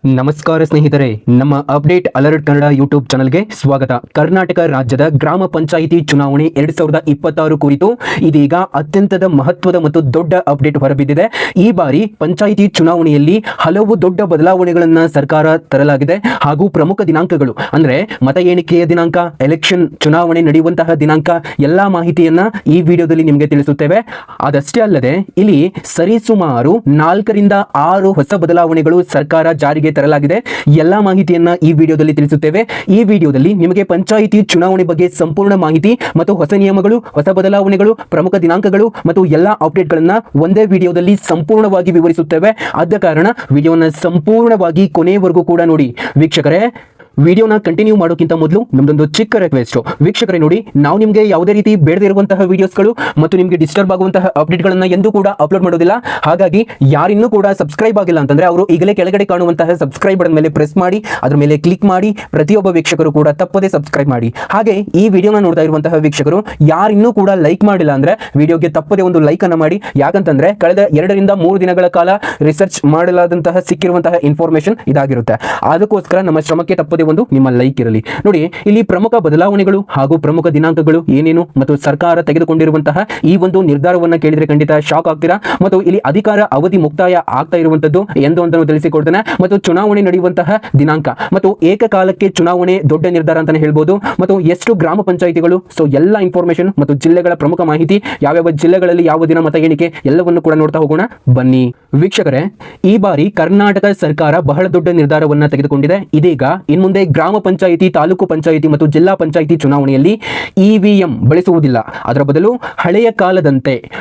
ನಮಸ್ಕಾರ ಸ್ನೇಹಿತರೆ, ನಮ್ಮ ಅಪ್ಡೇಟ್ ಅಲರ್ಟ್ ಕನ್ನಡ ಯೂಟ್ಯೂಬ್ ಚಾನಲ್ಗೆ ಸ್ವಾಗತ. ಕರ್ನಾಟಕ ರಾಜ್ಯದ ಗ್ರಾಮ ಪಂಚಾಯಿತಿ ಚುನಾವಣೆ 2026 ಕುರಿತು ಇದೀಗ ಅತ್ಯಂತ ಮಹತ್ವದ ಮತ್ತು ದೊಡ್ಡ ಅಪ್ಡೇಟ್ ಹೊರಬಿದ್ದಿದೆ. ಈ ಬಾರಿ ಪಂಚಾಯಿತಿ ಚುನಾವಣೆಯಲ್ಲಿ ಹಲವು ದೊಡ್ಡ ಬದಲಾವಣೆಗಳನ್ನು ಸರ್ಕಾರ ತರಲಾಗಿದೆ. ಹಾಗೂ ಪ್ರಮುಖ ದಿನಾಂಕಗಳು ಅಂದ್ರೆ ಮತ ಎಣಿಕೆಯ ದಿನಾಂಕ, ಎಲೆಕ್ಷನ್ ಚುನಾವಣೆ ನಡೆಯುವಂತಹ ದಿನಾಂಕ, ಎಲ್ಲಾ ಮಾಹಿತಿಯನ್ನ ಈ ವಿಡಿಯೋದಲ್ಲಿ ನಿಮಗೆ ತಿಳಿಸುತ್ತೇವೆ. ಅದಷ್ಟೇ ಅಲ್ಲದೆ ಇಲ್ಲಿ ಸರಿಸುಮಾರು 4 ರಿಂದ 6 ಹೊಸ ಬದಲಾವಣೆಗಳು ಸರ್ಕಾರ ಜಾರಿಗೆ ತರಲಾಗಿದೆ. ಎಲ್ಲಾ ಮಾಹಿತಿಯನ್ನ ಈ ವಿಡಿಯೋದಲ್ಲಿ ತಿಳಿಸುತ್ತೇವೆ. ಈ ವಿಡಿಯೋದಲ್ಲಿ ನಿಮಗೆ ಪಂಚಾಯಿತಿ ಚುನಾವಣೆ ಬಗ್ಗೆ ಸಂಪೂರ್ಣ ಮಾಹಿತಿ ಮತ್ತು ಹೊಸ ನಿಯಮಗಳು, ಹೊಸ ಬದಲಾವಣೆಗಳು, ಪ್ರಮುಖ ದಿನಾಂಕಗಳು ಮತ್ತು ಎಲ್ಲಾ ಅಪ್ಡೇಟ್ಗಳನ್ನ ಒಂದೇ ವಿಡಿಯೋದಲ್ಲಿ ಸಂಪೂರ್ಣವಾಗಿ ವಿವರಿಸುತ್ತೇವೆ. ಆದ ಕಾರಣ ವಿಡಿಯೋನ ಸಂಪೂರ್ಣವಾಗಿ ಕೊನೆಯವರೆಗೂ ಕೂಡ ನೋಡಿ. ವೀಕ್ಷಕರೇ, ವಿಡಿಯೋನ ಕಂಟಿನ್ಯೂ ಮಾಡೋಕ್ಕಿಂತ ಮೊದಲು ನಮ್ದೊಂದು ಚಿಕ್ಕ ರಿಕ್ವೆಸ್ಟ್. ವೀಕ್ಷಕರೇ ನೋಡಿ, ನಾವು ನಿಮಗೆ ಯಾವುದೇ ರೀತಿ ಬೇಡದೇ ಇರುವಂತಹ ವಿಡಿಯೋಸ್ಗಳು ಮತ್ತು ನಿಮಗೆ ಡಿಸ್ಟರ್ಬ್ ಆಗುವಂತಹ ಅಪ್ಡೇಟ್ಗಳನ್ನ ಎಂದೂ ಕೂಡ ಅಪ್ಲೋಡ್ ಮಾಡೋದಿಲ್ಲ. ಹಾಗಾಗಿ ಯಾರಿನ್ನೂ ಕೂಡ ಸಬ್ಸ್ಕ್ರೈಬ್ ಆಗಿಲ್ಲ ಅಂತಂದ್ರೆ ಅವರು ಈಗಲೇ ಕೆಳಗಡೆ ಕಾಣುವಂತಹ ಸಬ್ಸ್ಕ್ರೈಬ್ ಬಟನ್ ಮೇಲೆ ಪ್ರೆಸ್ ಮಾಡಿ, ಅದರ ಮೇಲೆ ಕ್ಲಿಕ್ ಮಾಡಿ. ಪ್ರತಿಯೊಬ್ಬ ವೀಕ್ಷಕರು ಕೂಡ ತಪ್ಪದೇ ಸಬ್ಸ್ಕ್ರೈಬ್ ಮಾಡಿ. ಹಾಗೆ ಈ ವಿಡಿಯೋನ ನೋಡ್ತಾ ಇರುವಂತಹ ವೀಕ್ಷಕರು ಯಾರಿನ್ನೂ ಕೂಡ ಲೈಕ್ ಮಾಡಿಲ್ಲ ಅಂದ್ರೆ ವಿಡಿಯೋಗೆ ತಪ್ಪದೇ ಒಂದು ಲೈಕ್ ಅನ್ನ ಮಾಡಿ. ಯಾಕಂತಂದ್ರೆ ಕಳೆದ 2 ರಿಂದ 3 ದಿನಗಳ ಕಾಲ ರಿಸರ್ಚ್ ಮಾಡಲಾದಂತಹ ಸಿಕ್ಕಿರುವಂತಹ ಇನ್ಫಾರ್ಮೇಶನ್ ಇದಾಗಿರುತ್ತೆ. ಅದಕ್ಕೋಸ್ಕರ ನಮ್ಮ ಶ್ರಮಕ್ಕೆ ತಪ್ಪದೇ ಒಂದು ನಿಮ್ಮ ಲೈಕ್ ಇರಲಿ. ನೋಡಿ, ಇಲ್ಲಿ ಪ್ರಮುಖ ಬದಲಾವಣೆಗಳು ಹಾಗೂ ಪ್ರಮುಖ ದಿನಾಂಕಗಳು ಏನೇನು ಮತ್ತು ಸರ್ಕಾರ ತೆಗೆದುಕೊಂಡಿರುವಂತಹ ಈ ಒಂದು ನಿರ್ಧಾರವನ್ನ ಕೇಳಿದ್ರೆ ಖಂಡಿತ ಶಾಕ್ ಆಗ್ತೀರಾ. ಮತ್ತು ಇಲ್ಲಿ ಅಧಿಕಾರ ಅವಧಿ ಮುಕ್ತಾಯ ಆಗ್ತಾ ಇರುವಂತದ್ದು ಎಂದು ಅಂತ ತಿಳಿಸಿಕೊಡ್ತೇನೆ. ಮತ್ತು ಚುನಾವಣೆ ನಡೆಯುವಂತಹ ದಿನಾಂಕ ಮತ್ತು ಏಕಕಾಲಕ್ಕೆ ಚುನಾವಣೆ ದೊಡ್ಡ ನಿರ್ಧಾರ ಅಂತಾನೆ ಹೇಳ್ಬೋದು. ಮತ್ತು ಎಷ್ಟು ಗ್ರಾಮ ಪಂಚಾಯಿತಿಗಳು, ಸೊ ಎಲ್ಲ ಇನ್ಫಾರ್ಮೇಶನ್ ಮತ್ತು ಜಿಲ್ಲೆಗಳ ಪ್ರಮುಖ ಮಾಹಿತಿ, ಯಾವ್ಯಾವ ಜಿಲ್ಲೆಗಳಲ್ಲಿ ಯಾವ ದಿನ ಮತ ಎಣಿಕೆ, ಎಲ್ಲವನ್ನು ಕೂಡ ನೋಡ್ತಾ ಹೋಗೋಣ ಬನ್ನಿ. ವೀಕ್ಷಕರೇ, ಈ ಬಾರಿ ಕರ್ನಾಟಕ ಸರ್ಕಾರ ಬಹಳ ದೊಡ್ಡ ನಿರ್ಧಾರವನ್ನ ತೆಗೆದುಕೊಂಡಿದೆ. ಇದೀಗ ಇನ್ಮುಂದೆ ಗ್ರಾಮ ಪಂಚಾಯಿತಿ, ತಾಲೂಕು ಪಂಚಾಯಿತಿ ಮತ್ತು ಜಿಲ್ಲಾ ಪಂಚಾಯಿತಿ ಚುನಾವಣೆಯಲ್ಲಿ ಇವಿಎಂ ಬಳಸುವುದಿಲ್ಲ. ಅದರ ಬದಲು ಹಳೆಯ ಕಾಲದಂತೆ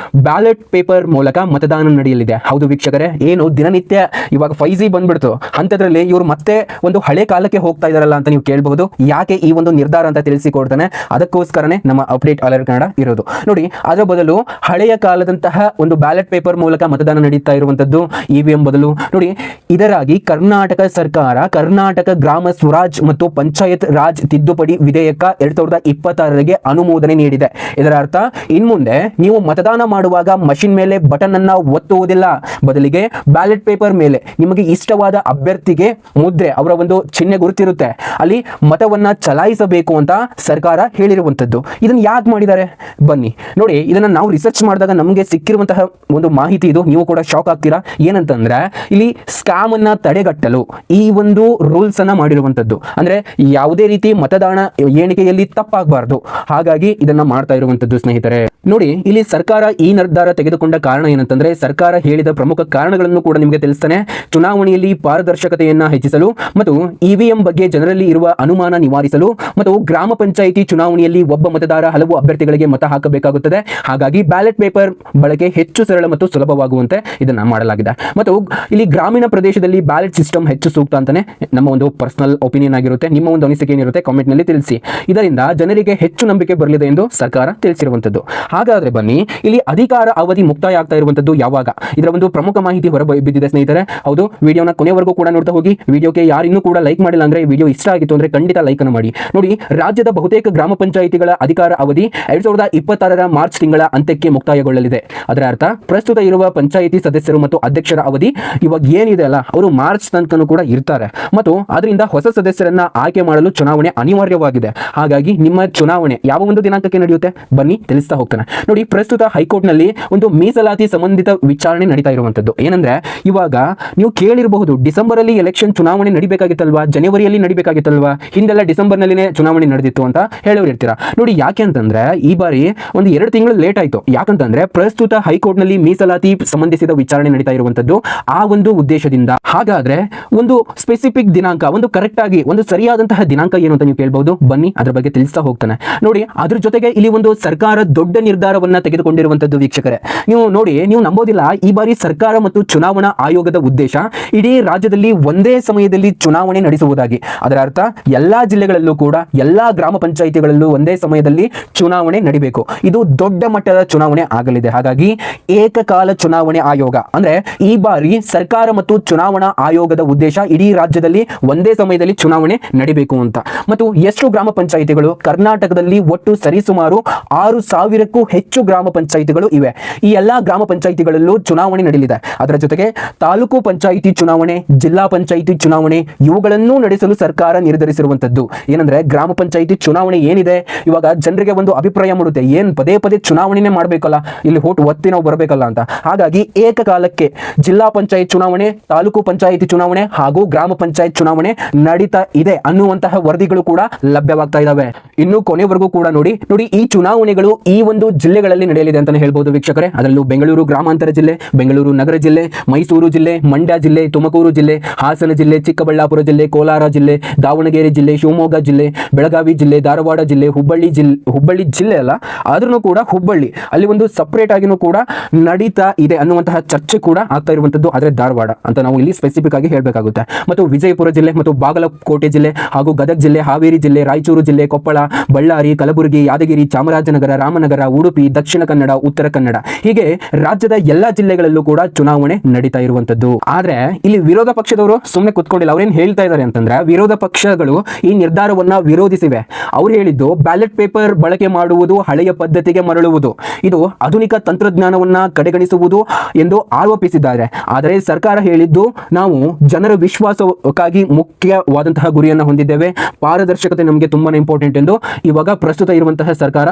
ಬ್ಯಾಲೆಟ್ ಪೇಪರ್ ಮೂಲಕ ಮತದಾನ ನಡೆಯಲಿದೆ. ಹೌದು ವೀಕ್ಷಕರೇ, ಏನು ದಿನನಿತ್ಯ ಇವಾಗ 5G ಬಂದ್ಬಿಡ್ತು, ಅಂಥದ್ರಲ್ಲಿ ಇವರು ಮತ್ತೆ ಒಂದು ಹಳೆ ಕಾಲಕ್ಕೆ ಹೋಗ್ತಾ ಇದಾರಲ್ಲ ಅಂತ ನೀವು ಕೇಳಬಹುದು. ಯಾಕೆ ಈ ಒಂದು ನಿರ್ಧಾರ ಅಂತ ತಿಳಿಸಿಕೊಡ್ತಾನೆ. ಅದಕ್ಕೋಸ್ಕರನೇ ನಮ್ಮ ಅಪ್ಡೇಟ್ ಅಲರ್ಟ್ ಕನ್ನಡ ಇರೋದು. ನೋಡಿ, ಅದರ ಬದಲು ಹಳೆಯ ಕಾಲದಂತಹ ಒಂದು ಬ್ಯಾಲೆಟ್ ಪೇಪರ್ ಮೂಲಕ ಮತದಾನ ನಡೀತಾ ಇರುವಂತದ್ದು ಇವಿಎಂ ಬದಲು. ನೋಡಿ, ಇದರಾಗಿ ಕರ್ನಾಟಕ ಸರ್ಕಾರ ಕರ್ನಾಟಕ ಗ್ರಾಮ ಸ್ವರಾಜ್ ಮತ್ತು ಪಂಚಾಯತ್ ರಾಜ್ ತಿದ್ದುಪಡಿ ವಿಧೇಯಕ 2026ಗೆ ಅನುಮೋದನೆ ನೀಡಿದೆ. ಇದರ ಅರ್ಥ, ಇನ್ಮುಂದೆ ನೀವು ಮತದಾನ ಮಾಡುವಾಗ ಮಷಿನ್ ಮೇಲೆ ಬಟನ್ ಅನ್ನ ಒತ್ತುವುದಿಲ್ಲ. ಬದಲಿಗೆ ಬ್ಯಾಲೆಟ್ ಪೇಪರ್ ಮೇಲೆ ನಿಮಗೆ ಇಷ್ಟವಾದ ಅಭ್ಯರ್ಥಿಗೆ ಮುದ್ರೆ, ಅವರ ಒಂದು ಚಿಹ್ನೆ ಗುರುತಿರುತ್ತೆ, ಅಲ್ಲಿ ಮತವನ್ನ ಚಲಾಯಿಸಬೇಕು ಅಂತ ಸರ್ಕಾರ ಹೇಳಿರುವಂತದ್ದು. ಇದನ್ನ ಯಾಕೆ ಮಾಡಿದ್ದಾರೆ ಬನ್ನಿ ನೋಡಿ. ಇದನ್ನ ನಾವು ರಿಸರ್ಚ್ ಮಾಡಿದಾಗ ನಮಗೆ ಸಿಕ್ಕಿರುವಂತಹ ಒಂದು ಮಾಹಿತಿ ಇದು. ನೀವು ಕೂಡ ಶಾಕ್ ಆಗ್ತೀರಾ. ಏನಂತಂದ್ರೆ ಇಲ್ಲಿ ಸ್ಕ್ಯಾಮ್ ಅನ್ನ ತಡೆಗಟ್ಟಲು ಈ ಒಂದು ರೂಲ್ಸ್ ಅನ್ನ ಮಾಡಿರುವಂತದ್ದು. ಅಂದ್ರೆ ಯಾವುದೇ ರೀತಿ ಮತದಾನ ಎಣಿಕೆಯಲ್ಲಿ ತಪ್ಪಾಗಬಾರದು. ಹಾಗಾಗಿ ಇದನ್ನ ಮಾಡ್ತಾ ಇರುವಂತದ್ದು ಸ್ನೇಹಿತರೆ. ನೋಡಿ, ಇಲ್ಲಿ ಸರ್ಕಾರ ಈ ನಿರ್ಧಾರ ತೆಗೆದುಕೊಂಡ ಕಾರಣ ಏನಂತಂದ್ರೆ, ಸರ್ಕಾರ ಹೇಳಿದ ಪ್ರಮುಖ ಕಾರಣಗಳನ್ನು ಕೂಡ ನಿಮಗೆ ತಿಳಿಸ್ತಾನೆ. ಚುನಾವಣೆಯಲ್ಲಿ ಪಾರದರ್ಶಕತೆಯನ್ನ ಹೆಚ್ಚಿಸಲು ಮತ್ತು ಇವಿಎಂ ಬಗ್ಗೆ ಜನರಲ್ಲಿ ಇರುವ ಅನುಮಾನ ನಿವಾರಿಸಲು ಮತ್ತು ಗ್ರಾಮ ಪಂಚಾಯಿತಿ ಚುನಾವಣೆಯಲ್ಲಿ ಒಬ್ಬ ಮತದಾರ ಹಲವು ಅಭ್ಯರ್ಥಿಗಳಿಗೆ ಮತ ಹಾಕಬೇಕಾಗುತ್ತದೆ. ಹಾಗಾಗಿ ಬ್ಯಾಲೆಟ್ ಪೇಪರ್ ಬಳಕೆ ಹೆಚ್ಚು ಸರಳ ಮತ್ತು ಸುಲಭವಾಗುವಂತೆ ಇದನ್ನ ಮಾಡಲಾಗಿದೆ. ಮತ್ತು ಇಲ್ಲಿ ಗ್ರಾಮೀಣ ಪ್ರದೇಶದಲ್ಲಿ ಬ್ಯಾಲೆಟ್ ಸಿಸ್ಟಮ್ ಹೆಚ್ಚು ಸೂಕ್ತ ಅಂತಾನೆ ನಮ್ಮ ಒಂದು ಪರ್ಸನಲ್ ಒಪಿನಿಯನ್ ಆಗಿರುತ್ತೆ. ನಿಮ್ಮ ಒಂದು ಅನಿಸಿಕೆ ಏನಿರುತ್ತೆ ಕಾಮೆಂಟ್ ನಲ್ಲಿ ತಿಳಿಸಿ. ಇದರಿಂದ ಜನರಿಗೆ ಹೆಚ್ಚು ನಂಬಿಕೆ ಬರಲಿದೆ ಎಂದು ಸರ್ಕಾರ ತಿಳಿಸಿರುವಂತದ್ದು. ಹಾಗಾದ್ರೆ ಬನ್ನಿ, ಇಲ್ಲಿ ಅಧಿಕಾರ ಅವಧಿ ಮುಕ್ತಾಯ ಆಗ್ತಾ ಇರುವಂತದ್ದು ಯಾವಾಗ, ಇದರ ಒಂದು ಪ್ರಮುಖ ಮಾಹಿತಿ ಹೊರ ಬಿದ್ದಿದೆ ಸ್ನೇಹಿತರೆ. ಹೌದು, ವಿಡಿಯೋನ ಕೊನೆವರೆಗೂ ಕೂಡ ನೋಡ್ತಾ ಹೋಗಿ. ವಿಡಿಯೋಗೆ ಯಾರಿನ್ನೂ ಕೂಡ ಲೈಕ್ ಮಾಡಿಲ್ಲ ಅಂದ್ರೆ, ವಿಡಿಯೋ ಇಷ್ಟ ಆಗಿತ್ತು ಅಂದ್ರೆ ಖಂಡಿತ ಲೈಕ್ ಅನ್ನು ಮಾಡಿ. ನೋಡಿ, ರಾಜ್ಯದ ಬಹುತೇಕ ಗ್ರಾಮ ಪಂಚಾಯಿತಿಗಳ ಅಧಿಕಾರ ಅವಧಿ 2026ರ ಮಾರ್ಚ್ ತಿಂಗಳ ಅಂತ್ಯಕ್ಕೆ ಮುಕ್ತಾಯಗೊಳ್ಳಲಿದೆ. ಅದರ ಅರ್ಥ, ಪ್ರಸ್ತುತ ಇರುವ ಪಂಚಾಯಿತಿ ಸದಸ್ಯರು ಮತ್ತು ಅಧ್ಯಕ್ಷರ ಅವಧಿ ಇವಾಗ ಏನಿದೆ ಅಲ್ಲ, ಅವರು ಮಾರ್ಚ್ ತನಕ ಕೂಡ ಇರ್ತಾರೆ. ಮತ್ತು ಅದರಿಂದ ಹೊಸ ಸದಸ್ಯರನ್ನ ಆಯ್ಕೆ ಮಾಡಲು ಚುನಾವಣೆ ಅನಿವಾರ್ಯವಾಗಿದೆ. ಹಾಗಾಗಿ ನಿಮ್ಮ ಚುನಾವಣೆ ಯಾವ ಒಂದು ದಿನಾಂಕಕ್ಕೆ ನಡೆಯುತ್ತೆ ಬನ್ನಿ ತಿಳಿಸ್ತಾ ಹೋಗ್ತಾನೆ. ನೋಡಿ, ಪ್ರಸ್ತುತ ಹೈಕೋರ್ಟ್ ನಲ್ಲಿ ಒಂದು ಮೀಸಲಾತಿ ಸಂಬಂಧಿತ ವಿಚಾರಣೆ ನಡೀತಾ ಇರುವಂತದ್ದು. ಏನಂದ್ರೆ, ಇವಾಗ ನೀವು ಕೇಳಿರಬಹುದು, ಡಿಸೆಂಬರ್ ಅಲ್ಲಿ ಎಲೆಕ್ಷನ್ ಚುನಾವಣೆ ನಡಿಬೇಕಾಗಿತ್ತಲ್ವಾ, ಜನವರಿಯಲ್ಲಿ ನಡಿಬೇಕಾಗಿತ್ತಲ್ವಾ, ಹಿಂದೆಲ್ಲ ಡಿಸೆಂಬರ್ ನಲ್ಲಿನೇ ಚುನಾವಣೆ ನಡೆದಿತ್ತು ಅಂತ ಹೇಳೋರಿರ್ತೀರಾ. ನೋಡಿ, ಯಾಕೆ ಅಂತಂದ್ರೆ ಈ ಬಾರಿ ಒಂದು 2 ತಿಂಗಳು ಲೇಟ್ ಆಯ್ತು. ಯಾಕಂತಂದ್ರೆ ಪ್ರಸ್ತುತ ಹೈಕೋರ್ಟ್ ನಲ್ಲಿ ಮೀಸಲಾತಿ ಸಂಬಂಧಿಸಿದ ವಿಚಾರಣೆ ನಡೀತಾ ಇರುವಂತದ್ದು. ಆ ಒಂದು ಉದ್ದೇಶದಿಂದ ಹಾಗಾದ್ರೆ ಒಂದು ಸ್ಪೆಸಿಫಿಕ್ ದಿನಾಂಕ, ಒಂದು ಕರೆಕ್ಟ್ ಆಗಿ ಒಂದು ಸರಿಯಾದಂತಹ ದಿನಾಂಕ ಏನು ಅಂತ ನೀವು ಕೇಳಬಹುದು. ಬನ್ನಿ ಅದರ ಬಗ್ಗೆ ತಿಳಿಸ್ತಾ ಹೋಗ್ತಾನೆ. ನೋಡಿ, ಅದ್ರ ಜೊತೆಗೆ ಇಲ್ಲಿ ಒಂದು ಸರ್ಕಾರ ದೊಡ್ಡ ನಿರ್ಧಾರವನ್ನ ತೆಗೆದುಕೊಂಡಿರುವಂತದ್ದು ವೀಕ್ಷಕರೇ. ನೀವು ನೋಡಿ, ನೀವು ನಂಬೋದಿಲ್ಲ, ಈ ಬಾರಿ ಸರ್ಕಾರ ಮತ್ತು ಚುನಾವಣಾ ಆಯೋಗದ ಉದ್ದೇಶ ಇಡೀ ರಾಜ್ಯದಲ್ಲಿ ಒಂದೇ ಸಮಯದಲ್ಲಿ ಚುನಾವಣೆ ನಡೆಸುವುದಾಗಿ. ಅದರ ಅರ್ಥ, ಎಲ್ಲಾ ಜಿಲ್ಲೆಗಳಲ್ಲೂ ಕೂಡ ಎಲ್ಲಾ ಗ್ರಾಮ ಪಂಚಾಯಿತಿಗಳಲ್ಲೂ ಒಂದೇ ಸಮಯದಲ್ಲಿ ಚುನಾವಣೆ ನಡಿಬೇಕು. ಇದು ದೊಡ್ಡ ಮಟ್ಟದ ಚುನಾವಣೆ ಆಗಲಿದೆ. ಹಾಗಾಗಿ ಏಕಕಾಲ ಚುನಾವಣೆ ಆಯೋಗ ಅಂದ್ರೆ ಈ ಬಾರಿ ಸರ್ಕಾರ ಮತ್ತು ಚುನಾವಣಾ ಆಯೋಗದ ಉದ್ದೇಶ ಇಡೀ ರಾಜ್ಯದಲ್ಲಿ ಒಂದೇ ಸಮಯದಲ್ಲಿ ಚುನಾವಣೆ ಚುನಾವಣೆ ನಡಿಬೇಕು ಅಂತ. ಮತ್ತು ಎಷ್ಟು ಗ್ರಾಮ ಪಂಚಾಯಿತಿಗಳು ಕರ್ನಾಟಕದಲ್ಲಿ ಒಟ್ಟು ಸರಿಸುಮಾರು 6,000ಕ್ಕೂ ಹೆಚ್ಚು ಗ್ರಾಮ ಪಂಚಾಯಿತಿಗಳು ಇವೆ. ಈ ಎಲ್ಲಾ ಗ್ರಾಮ ಪಂಚಾಯಿತಿಗಳಲ್ಲೂ ಚುನಾವಣೆ ನಡೆಯಲಿದೆ. ಅದರ ಜೊತೆಗೆ ತಾಲೂಕು ಪಂಚಾಯಿತಿ ಚುನಾವಣೆ, ಜಿಲ್ಲಾ ಪಂಚಾಯಿತಿ ಚುನಾವಣೆ ಇವುಗಳನ್ನು ನಡೆಸಲು ಸರ್ಕಾರ ನಿರ್ಧರಿಸಿರುವಂತದ್ದು. ಏನಂದ್ರೆ ಗ್ರಾಮ ಪಂಚಾಯಿತಿ ಚುನಾವಣೆ ಏನಿದೆ, ಇವಾಗ ಜನರಿಗೆ ಒಂದು ಅಭಿಪ್ರಾಯ ಮೂಡುತ್ತೆ, ಏನ್ ಪದೇ ಪದೇ ಚುನಾವಣೆನೇ ಮಾಡಬೇಕಲ್ಲ, ಇಲ್ಲಿ ಹೋಟ್ ಒತ್ತಿ ನಾವು ಬರಬೇಕಲ್ಲ ಅಂತ. ಹಾಗಾಗಿ ಏಕಕಾಲಕ್ಕೆ ಜಿಲ್ಲಾ ಪಂಚಾಯತ್ ಚುನಾವಣೆ, ತಾಲೂಕು ಪಂಚಾಯಿತಿ ಚುನಾವಣೆ ಹಾಗೂ ಗ್ರಾಮ ಪಂಚಾಯತ್ ಚುನಾವಣೆ ನಡೀತಾ ಇದೆ ಅನ್ನುವಂತಹ ವರದಿಗಳು ಕೂಡ ಲಭ್ಯವಾಗ್ತಾ ಇದಾವೆ. ಇನ್ನು ಕೊನೆವರೆಗೂ ಕೂಡ ನೋಡಿ ಈ ಚುನಾವಣೆಗಳು ಈ ಒಂದು ಜಿಲ್ಲೆಗಳಲ್ಲಿ ನಡೆಯಲಿದೆ ಅಂತಾನೆ ಹೇಳ್ಬೋದು ವೀಕ್ಷಕರೇ. ಅದರಲ್ಲೂ ಬೆಂಗಳೂರು ಗ್ರಾಮಾಂತರ ಜಿಲ್ಲೆ, ಬೆಂಗಳೂರು ನಗರ ಜಿಲ್ಲೆ, ಮೈಸೂರು ಜಿಲ್ಲೆ, ಮಂಡ್ಯ ಜಿಲ್ಲೆ, ತುಮಕೂರು ಜಿಲ್ಲೆ, ಹಾಸನ ಜಿಲ್ಲೆ, ಚಿಕ್ಕಬಳ್ಳಾಪುರ ಜಿಲ್ಲೆ, ಕೋಲಾರ ಜಿಲ್ಲೆ, ದಾವಣಗೆರೆ ಜಿಲ್ಲೆ, ಶಿವಮೊಗ್ಗ ಜಿಲ್ಲೆ, ಬೆಳಗಾವಿ ಜಿಲ್ಲೆ, ಧಾರವಾಡ ಜಿಲ್ಲೆ, ಹುಬ್ಬಳ್ಳಿ ಜಿಲ್ಲೆ ಅಲ್ಲ ಆದ್ರೂ ಕೂಡ ಹುಬ್ಬಳ್ಳಿ ಅಲ್ಲಿ ಒಂದು ಸಪರೇಟ್ ಆಗಿನೂ ಕೂಡ ನಡೀತಾ ಇದೆ ಅನ್ನುವಂತಹ ಚರ್ಚೆ ಕೂಡ ಆಗ್ತಾ ಇರುವಂತದ್ದು. ಆದರೆ ಧಾರವಾಡ ಅಂತ ನಾವು ಇಲ್ಲಿ ಸ್ಪೆಸಿಫಿಕ್ ಆಗಿ ಹೇಳಬೇಕಾಗುತ್ತೆ. ಮತ್ತು ವಿಜಯಪುರ ಜಿಲ್ಲೆ ಮತ್ತು ಬಾಗಲಕೋಟೆ ಜಿಲ್ಲೆ ಹಾಗೂ ಗದಗ ಜಿಲ್ಲೆ, ಹಾವೇರಿ ಜಿಲ್ಲೆ, ರಾಯಚೂರು ಜಿಲ್ಲೆ, ಕೊಪ್ಪಳ, ಬಳ್ಳಾರಿ, ಕಲಬುರಗಿ, ಯಾದಗಿರಿ, ಚಾಮರಾಜನಗರ, ರಾಮನಗರ, ಉಡುಪಿ, ದಕ್ಷಿಣ ಕನ್ನಡ, ಉತ್ತರ ಕನ್ನಡ ಹೀಗೆ ರಾಜ್ಯದ ಎಲ್ಲಾ ಜಿಲ್ಲೆಗಳಲ್ಲೂ ಕೂಡ ಚುನಾವಣೆ ನಡೀತಾ ಇರುವಂತದ್ದು. ಆದ್ರೆ ಇಲ್ಲಿ ವಿರೋಧ ಪಕ್ಷದವರು ಸುಮ್ಮನೆ ಕುತ್ಕೊಂಡಿಲ್ಲ. ಅವ್ರೇನ್ ಹೇಳ್ತಾ ಇದ್ದಾರೆ ಅಂತಂದ್ರೆ, ವಿರೋಧ ಪಕ್ಷಗಳು ಈ ನಿರ್ಧಾರವನ್ನ ವಿರೋಧಿಸಿವೆ. ಅವ್ರು ಹೇಳಿದ್ದು ಬ್ಯಾಲೆಟ್ ಪೇಪರ್ ಬಳಕೆ ಮಾಡುವುದು ಹಳೆಯ ಪದ್ಧತಿಗೆ ಮರಳುವುದು, ಇದು ಆಧುನಿಕ ತಂತ್ರಜ್ಞಾನವನ್ನ ಕಡೆಗಣಿಸುವುದು ಎಂದು ಆರೋಪಿಸಿದ್ದಾರೆ. ಆದರೆ ಸರ್ಕಾರ ಹೇಳಿದ್ದು, ನಾವು ಜನರ ವಿಶ್ವಾಸಕ್ಕಾಗಿ ಮುಖ್ಯವಾದಂತಹ ಗುರಿಯನ್ನು ಹೊಂದಿದ್ದೇವೆ, ಪಾರದರ್ಶಕತೆ ನಮಗೆ ತುಂಬಾನೇ ಇಂಪಾರ್ಟೆಂಟ್ ಎಂದು ಇವಾಗ ಪ್ರಸ್ತುತ ಇರುವಂತಹ ಸರ್ಕಾರ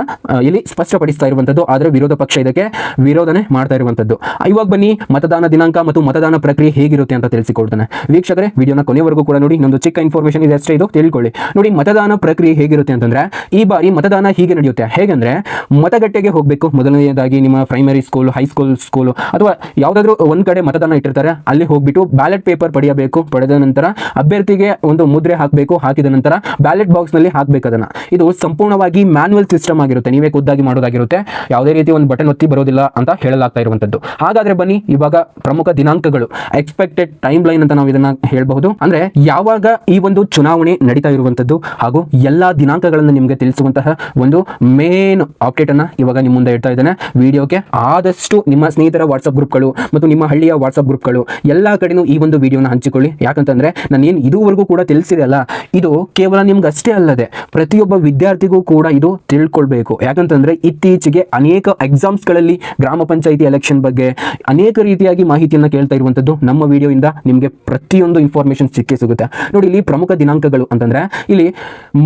ಇಲ್ಲಿ ಸ್ಪಷ್ಟಪಡಿಸ್ತಾ ಇರುವಂತದ್ದು. ಆದರೆ ವಿರೋಧ ಪಕ್ಷ ಇದಕ್ಕೆ ವಿರೋಧನೆ ಮಾಡ್ತಾ ಇರುವಂತದ್ದು. ಇವಾಗ ಬನ್ನಿ ಮತದಾನ ದಿನಾಂಕ ಮತ್ತು ಮತದಾನ ಪ್ರಕ್ರಿಯೆ ಹೇಗಿರುತ್ತೆ ಅಂತ ತಿಳಿಸಿಕೊಡ್ತಾನೆ. ವೀಕ್ಷಕರೇ ವಿಡಿಯೋನ ಕೊನೆವರೆಗೂ ಕೂಡ ನೋಡಿ. ಇನ್ನೊಂದು ಚಿಕ್ಕ ಇನ್ಫಾರ್ಮೇಶನ್ ಇದೆ ಅಷ್ಟೇ, ಇದು ತಿಳ್ಕೊಳ್ಳಿ. ನೋಡಿ ಮತದಾನ ಪ್ರಕ್ರಿಯೆ ಹೇಗಿರುತ್ತೆ ಅಂತಂದ್ರೆ, ಈ ಬಾರಿ ಮತದಾನ ಹೀಗೆ ನಡೆಯುತ್ತೆ. ಹೇಗಂದ್ರೆ ಮತಗಟ್ಟೆಗೆ ಹೋಗಬೇಕು. ಮೊದಲನೆಯದಾಗಿ ನಿಮ್ಮ ಪ್ರೈಮರಿ ಸ್ಕೂಲ್, ಹೈಸ್ಕೂಲ್ ಅಥವಾ ಯಾವುದಾದ್ರೂ ಒಂದ್ ಕಡೆ ಮತದಾನ ಇಟ್ಟಿರ್ತಾರೆ, ಅಲ್ಲಿ ಹೋಗ್ಬಿಟ್ಟು ಬ್ಯಾಲೆಟ್ ಪೇಪರ್ ಪಡೆಯಬೇಕು. ಪಡೆದ ನಂತರ ಅಭ್ಯರ್ಥಿಗೆ ಒಂದು ಮುದ್ರೆ ಹಾಕಬೇಕು. ಹಾಕಿದ ನಂತರ ಬ್ಯಾಲೆಟ್ ಬಾಕ್ಸ್ ನಲ್ಲಿ ಹಾಕಬೇಕು ಅದನ್ನ. ಇದು ಸಂಪೂರ್ಣವಾಗಿ ಮ್ಯಾನ್ಯುವಲ್ ಸಿಸ್ಟಮ್ ಆಗಿರುತ್ತೆ, ನೀವೇ ಖುದ್ದಾಗಿ ಮಾಡೋದಾಗಿರುತ್ತೆ. ಯಾವುದೇ ರೀತಿ ಒಂದು ಬಟನ್ ಒತ್ತಿ ಬರೋದಿಲ್ಲ ಅಂತ ಹೇಳಲಾಗ್ತಾ ಇರುವಂತದ್ದು. ಹಾಗಾದ್ರೆ ಬನ್ನಿ ಇವಾಗ ಪ್ರಮುಖ ದಿನಾಂಕಗಳು, ಎಕ್ಸ್ಪೆಕ್ಟೆಡ್ ಟೈಮ್ ಲೈನ್ ಅಂತ ನಾವು ಇದನ್ನ ಹೇಳಬಹುದು. ಅಂದ್ರೆ ಯಾವಾಗ ಈ ಒಂದು ಚುನಾವಣೆ ನಡೀತಾ ಇರುವಂತದ್ದು ಹಾಗೂ ಎಲ್ಲಾ ದಿನಾಂಕಗಳನ್ನು ನಿಮಗೆ ತಿಳಿಸುವಂತಹ ಒಂದು ಮೇನ್ ಅಪ್ಡೇಟ್ ಅನ್ನ ಇವಾಗ ನಿಮ್ಮ ಮುಂದೆ ಇಡ್ತಾ ಇದ್ದೇನೆ. ವಿಡಿಯೋಗೆ ಆದಷ್ಟು ನಿಮ್ಮ ಸ್ನೇಹಿತರ ವಾಟ್ಸ್ಆಪ್ ಗ್ರೂಪ್ಗಳು ಮತ್ತು ನಿಮ್ಮ ಹಳ್ಳಿಯ ವಾಟ್ಸ್ಆಪ್ ಗ್ರೂಪ್ಗಳು ಎಲ್ಲಾ ಕಡೆನೂ ಈ ಒಂದು ವಿಡಿಯೋನ ಹಂಚಿಕೊಳ್ಳಿ. ಯಾಕಂತಂದ್ರೆ ನಾನು ಏನು ಇದುವರೆಗೂ ಕೂಡ ತಿಳಿಸಿದೆ ಅಲ್ಲ, ಇದು ಕೇವಲ ನಿಮ್ಗೆ ಅಷ್ಟೇ ಅಲ್ಲದೆ ಪ್ರತಿಯೊಬ್ಬ ವಿದ್ಯಾರ್ಥಿಗೂ ಕೂಡ ಇದು ತಿಳ್ಕೊಳ್ಬೇಕು. ಯಾಕಂತಂದ್ರೆ ಇತ್ತೀಚೆಗೆ ಅನೇಕ ಎಕ್ಸಾಮ್ಸ್ ಗಳಲ್ಲಿ ಗ್ರಾಮ ಪಂಚಾಯಿತಿ ಎಲೆಕ್ಷನ್ ಬಗ್ಗೆ ಅನೇಕ ರೀತಿಯಾಗಿ ಮಾಹಿತಿಯನ್ನ ಕೇಳ್ತಾ ಇರುವಂತದ್ದು. ನಮ್ಮ ವಿಡಿಯೋಯಿಂದ ನಿಮಗೆ ಪ್ರತಿಯೊಂದು ಇನ್ಫಾರ್ಮೇಶನ್ ಸಿಕ್ಕೇ ಸಿಗುತ್ತೆ. ನೋಡಿ ಇಲ್ಲಿ ಪ್ರಮುಖ ದಿನಾಂಕಗಳು ಅಂತಂದ್ರೆ, ಇಲ್ಲಿ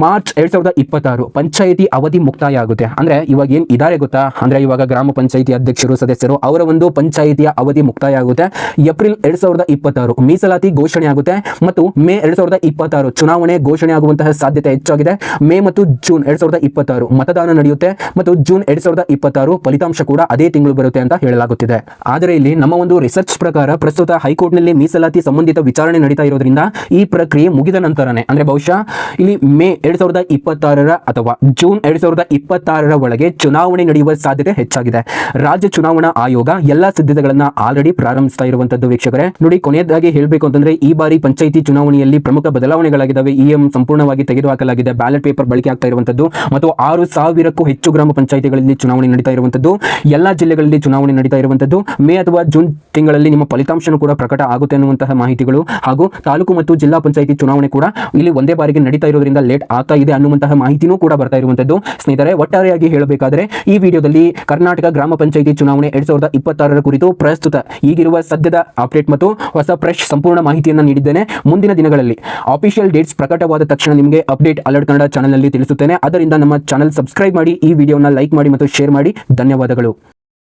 ಮಾರ್ಚ್ 2026 ಪಂಚಾಯಿತಿ ಅವಧಿ ಮುಕ್ತಾಯ ಆಗುತ್ತೆ. ಅಂದ್ರೆ ಇವಾಗ ಏನ್ ಇದಾರೆ ಗೊತ್ತಾ, ಅಂದ್ರೆ ಇವಾಗ ಗ್ರಾಮ ಪಂಚಾಯಿತಿ ಅಧ್ಯಕ್ಷರು, ಸದಸ್ಯರು ಅವರ ಒಂದು ಪಂಚಾಯಿತಿಯ ಅವಧಿ ಮುಕ್ತಾಯ ಆಗುತ್ತೆ. ಏಪ್ರಿಲ್ 2026 ಮೀಸಲಾತಿ ಘೋಷಣೆ ಆಗುತ್ತೆ ಮತ್ತು ಮೇ 2026 ಚುನಾವಣೆ ಘೋಷಣೆ ಆಗುವಂತಹ ಸಾಧ್ಯತೆ ಹೆಚ್ಚಾಗಿದೆ. ಮೇ ಮತ್ತು ಜೂನ್ 2026 ಮತದಾನ ನಡೆಯುತ್ತೆ ಮತ್ತು ಜೂನ್ 2026 ಫಲಿತಾಂಶ ಕೂಡ ಅದೇ ತಿಂಗಳು ಬರುತ್ತೆ ಅಂತ ಹೇಳಲಾಗುತ್ತಿದೆ. ಆದರೆ ಇಲ್ಲಿ ನಮ್ಮ ಒಂದು ರಿಸರ್ಚ್ ಪ್ರಕಾರ ಪ್ರಸ್ತುತ ಹೈಕೋರ್ಟ್ನಲ್ಲಿ ಮೀಸಲಾತಿ ಸಂಬಂಧಿತ ವಿಚಾರಣೆ ನಡೀತಾ ಇರೋದ್ರಿಂದ ಈ ಪ್ರಕ್ರಿಯೆ ಮುಗಿದ ನಂತರನೇ, ಅಂದ್ರೆ ಬಹುಶಃ ಇಲ್ಲಿ ಮೇ 2026 ಅಥವಾ ಜೂನ್ 2026 ಒಳಗೆ ಚುನಾವಣೆ ನಡೆಯುವ ಸಾಧ್ಯತೆ ಹೆಚ್ಚಾಗಿದೆ. ರಾಜ್ಯ ಚುನಾವಣಾ ಆಯೋಗ ಎಲ್ಲಾ ಸಿದ್ಧತೆಗಳನ್ನ ಆಲ್ರೆಡಿ ಪ್ರಾರಂಭಿಸ್ತಾ ಇರುವಂತದ್ದು. ವೀಕ್ಷಕರೇ ನೋಡಿ, ಕೊನೆಯದಾಗಿ ಹೇಳಬೇಕು ಅಂತಂದ್ರೆ, ಈ ಬಾರಿ ಪಂಚಾಯಿತಿ ಚುನಾವಣೆಯಲ್ಲಿ ಪ್ರಮುಖ ಬದಲಾವಣೆಗಳಾಗಿದ್ದಾವೆ. ಇಎಂ ಸಂಪೂರ್ಣವಾಗಿ ತೆಗೆದುಹಾಕಲಾಗಿದೆ, ಬ್ಯಾಲೆಟ್ ಪೇಪರ್ ಬಳಕೆ ಆಗ್ತಾ ಇರುವಂತದ್ದು ಮತ್ತು 6,000ಕ್ಕೂ ಹೆಚ್ಚು ಗ್ರಾಮ ಪಂಚಾಯಿತಿಗಳಲ್ಲಿ ಚುನಾವಣೆ ನಡೀತಾ ಇರುವಂತದ್ದು. ಎಲ್ಲಾ ಜಿಲ್ಲೆಗಳಲ್ಲಿ ಚುನಾವಣೆ ನಡೀತಾ ಇರುವಂತದ್ದು. ಮೇ ಅಥವಾ ಜೂನ್ ತಿಂಗಳಲ್ಲಿ ನಿಮ್ಮ ಫಲಿತಾಂಶನೂ ಕೂಡ ಪ್ರಕಟ ಆಗುತ್ತೆ ಅನ್ನುವಂತಹ ಮಾಹಿತಿಗಳು ಹಾಗೂ ತಾಲೂಕು ಮತ್ತು ಜಿಲ್ಲಾ ಪಂಚಾಯಿತಿ ಚುನಾವಣೆ ಕೂಡ ಇಲ್ಲಿ ಒಂದೇ ಬಾರಿಗೆ ನಡೀತಾ ಇರೋದ್ರಿಂದ ಲೇಟ್ ಆಗ್ತಾ ಇದೆ ಅನ್ನುವಂತಹ ಮಾಹಿತಿನೂ ಕೂಡ ಬರ್ತಾ ಇರುವಂತದ್ದು. ಸ್ನೇಹಿತರೆ, ಒಟ್ಟಾರೆಯಾಗಿ ಹೇಳಬೇಕಾದ್ರೆ ಈ ವಿಡಿಯೋದಲ್ಲಿ ಕರ್ನಾಟಕ ಗ್ರಾಮ ಪಂಚಾಯಿತಿ ಚುನಾವಣೆ 2026 ಕುರಿತು ಪ್ರಸ್ತುತ ಈಗಿರುವ ಸದ್ಯದ ಅಪ್ಡೇಟ್ ಮತ್ತು ಹೊಸ ಫ್ರೆಶ್ ಸಂಪೂರ್ಣ ಮಾಹಿತಿಯನ್ನು ನೀಡಿದ್ದೇನೆ. ಮುಂದಿನ ದಿನಗಳಲ್ಲಿ ಆಫಿಷಿಯಲ್ ಡೇಟ್ಸ್ ಪ್ರಕಟವಾದ ತಕ್ಷಣ ನಿಮಗೆ ಅಪ್ಡೇಟ್ ಅಲರ್ಟ್ ಕನ್ನಡ ಚಾನಲ್ ನಲ್ಲಿ ತಿಳಿಸುತ್ತೇನೆ. ಅದರಿಂದ ನಮ್ಮ ಚಾನಲ್ ಸಬ್ಸ್ಕ್ರೈಬ್ ಮಾಡಿ, ಈ ವಿಡಿಯೋನ ಲೈಕ್ ಮಾಡಿ ಮತ್ತು ಶೇರ್ ಮಾಡಿ. ಧನ್ಯವಾದಗಳು.